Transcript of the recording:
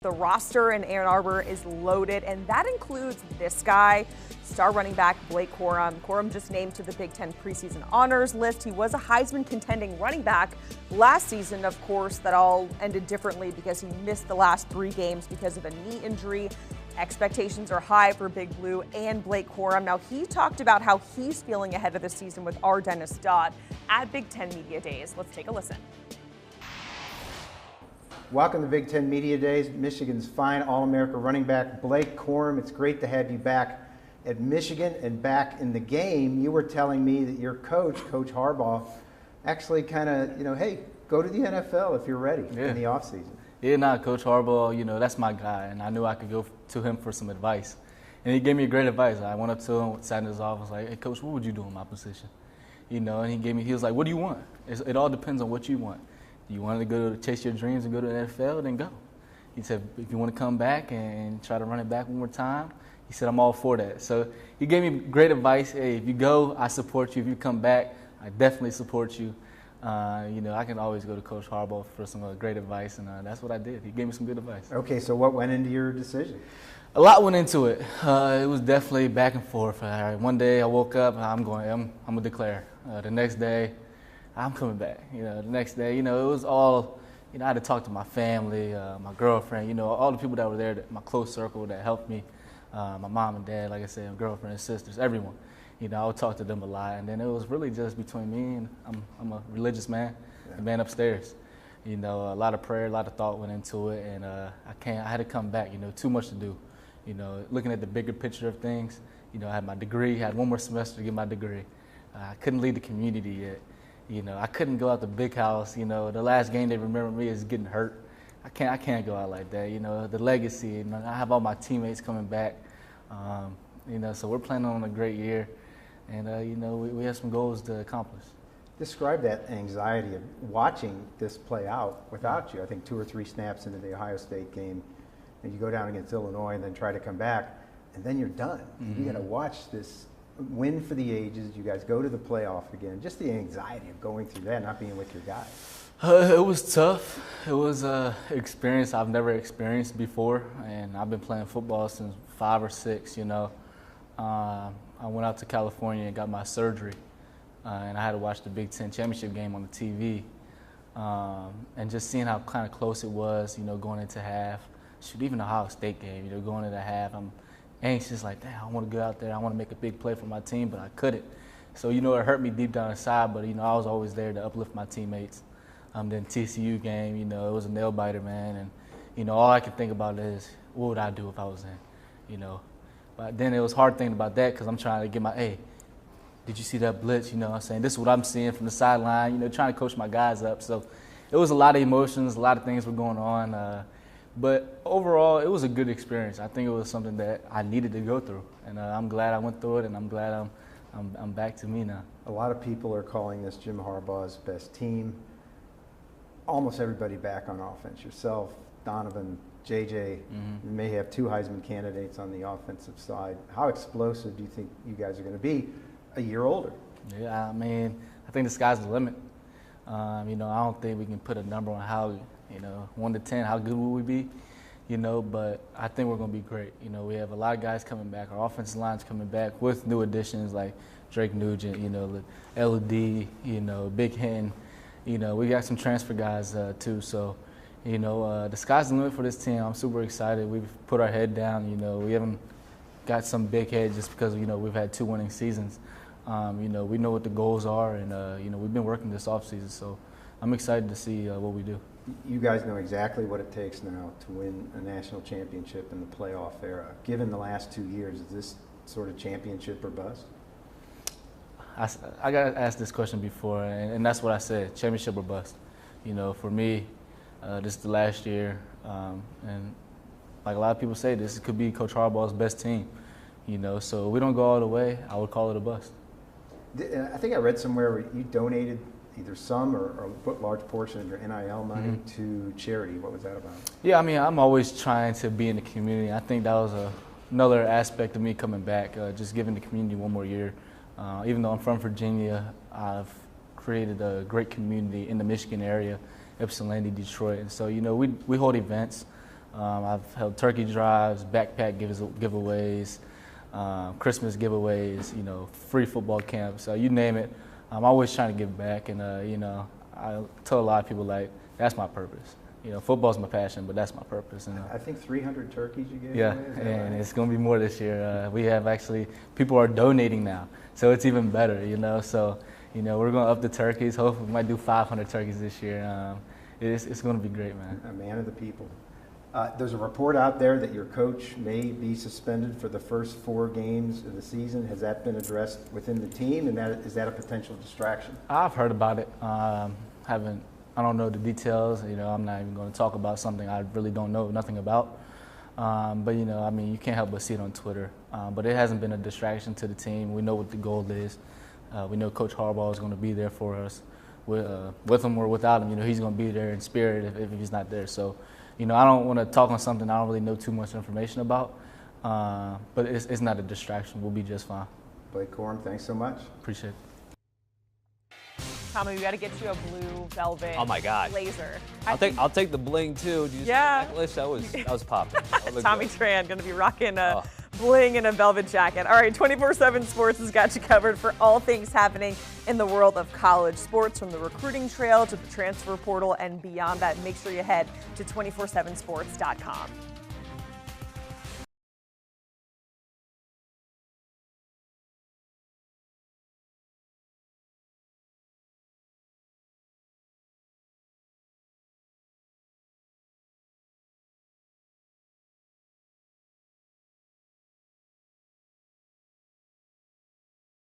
The roster in Ann Arbor is loaded, and that includes this guy, star running back Blake Corum. Corum just named to the Big Ten preseason honors list. He was a Heisman contending running back last season. Of course, that all ended differently because he missed the last 3 games because of a knee injury. Expectations are high for Big Blue and Blake Corum. Now, he talked about how he's feeling ahead of the season with our Dennis Dodd at Big Ten Media Days. Let's take a listen. Welcome to Big Ten Media Days. Michigan's fine All-America running back Blake Corum. It's great to have you back at Michigan and back in the game. You were telling me that your coach, Coach Harbaugh, actually kind of, hey, go to the NFL if you're ready in the offseason. Yeah, Coach Harbaugh, that's my guy, and I knew I could go to him for some advice. And he gave me great advice. I went up to him, sat in his office, like, hey, Coach, what would you do in my position? And he was like, what do you want? It all depends on what you want. You wanted to go to chase your dreams and go to the NFL, then go. He said, if you want to come back and try to run it back one more time, he said, I'm all for that. So he gave me great advice. Hey, if you go, I support you. If you come back, I definitely support you. I can always go to Coach Harbaugh for some great advice, and that's what I did. He gave me some good advice. Okay, so what went into your decision? A lot went into it. It was definitely back and forth. One day I woke up, I'm going to declare. The next day, I'm coming back. The next day, it was all, I had to talk to my family, my girlfriend, all the people that were there, my close circle that helped me, my mom and dad, like I said, my girlfriend and sisters, everyone. I would talk to them a lot, and then it was really just between me and I'm a religious man, the man upstairs. A lot of prayer, a lot of thought went into it, and I had to come back. Too much to do. Looking at the bigger picture of things. I had my degree, had one more semester to get my degree. I couldn't leave the community yet. I couldn't go out the big house. The last game they remember me is getting hurt. I can't go out like that. The legacy. I have all my teammates coming back. So we're planning on a great year, and we have some goals to accomplish. Describe that anxiety of watching this play out without you. I think 2 or 3 snaps into the Ohio State game, and you go down against Illinois and then try to come back, and then you're done. Mm-hmm. You got to watch this win for the ages. You guys go to the playoff again. Just the anxiety of going through that, not being with your guys. It was tough. It was an experience I've never experienced before, and I've been playing football since 5 or 6. I went out to California and got my surgery, and I had to watch the Big Ten championship game on the TV, and just seeing how kind of close it was. Going into half. Even the Ohio State game. Going into half, I'm anxious, like, damn, I want to go out there. I want to make a big play for my team, but I couldn't. So, it hurt me deep down inside, but, I was always there to uplift my teammates. Then TCU game, it was a nail-biter, man. And, all I could think about is, what would I do if I was in, But then it was hard thinking about that because I'm trying to get hey, did you see that blitz? I'm saying, this is what I'm seeing from the sideline, trying to coach my guys up. So it was a lot of emotions, a lot of things were going on. But overall, it was a good experience. I think it was something that I needed to go through, and I'm glad I went through it, and I'm glad I'm back to me now. A lot of people are calling this Jim Harbaugh's best team. Almost everybody back on offense. Yourself, Donovan, JJ. You may have 2 Heisman candidates on the offensive side. How explosive do you think you guys are going to be a year older? Yeah, I think the sky's the limit. I don't think we can put a number on how. 1 to 10, how good will we be? But I think we're going to be great. We have a lot of guys coming back. Our offensive line's coming back with new additions like Drake Nugent, LD, Big Hen. We got some transfer guys too. So, the sky's the limit for this team. I'm super excited. We've put our head down. We haven't got some big head just because, we've had 2 winning seasons. We know what the goals are, and, we've been working this offseason. So I'm excited to see what we do. You guys know exactly what it takes now to win a national championship in the playoff era. Given the last 2 years, is this sort of championship or bust? I got asked this question before, and that's what I said, championship or bust. For me, this is the last year, and like a lot of people say, this could be Coach Harbaugh's best team. So if we don't go all the way, I would call it a bust. I think I read somewhere where you donated either some or a large portion of your NIL money to charity. What was that about? Yeah, I'm always trying to be in the community. I think that was another aspect of me coming back, just giving the community one more year. Even though I'm from Virginia, I've created a great community in the Michigan area, Ypsilanti, Detroit. And so, we hold events. I've held turkey drives, backpack giveaways, Christmas giveaways, you know, free football camps, you name it. I'm always trying to give back, and you know, I tell a lot of people, like, that's my purpose. You know, football's my passion, but that's my purpose. And, I think 300 turkeys you gave yeah, away, is that and right? it's going to be more this year. We have actually, people are donating now, so it's even better, you know. So, you know, we're going to up the turkeys. Hopefully we might do 500 turkeys this year. It's going to be great, man. A man of the people. There's a report out there that your coach may be suspended for the first 4 games of the season. Has that been addressed within the team, and is that a potential distraction? I've heard about it. I don't know the details. You know, I'm not even going to talk about something I really don't know nothing about. But, you know, I mean, you can't help but see it on Twitter. But it hasn't been a distraction to the team. We know what the goal is. We know Coach Harbaugh is going to be there for us. With him or without him, you know, he's going to be there in spirit if he's not there. So, you know, I don't want to talk on something I don't really know too much information about. But it's not a distraction. We'll be just fine. Blake Corum, thanks so much. Appreciate it. Tommy, we got to get you a blue velvet Oh my God. blazer. I'll take the bling too. Did you see Yeah. the necklace? That was popping. That looked Tommy good. Tran going to be rocking a bling and a velvet jacket. All right, 24/7 Sports has got you covered for all things happening in the world of college sports, from the recruiting trail to the transfer portal and beyond that. Make sure you head to 247sports.com.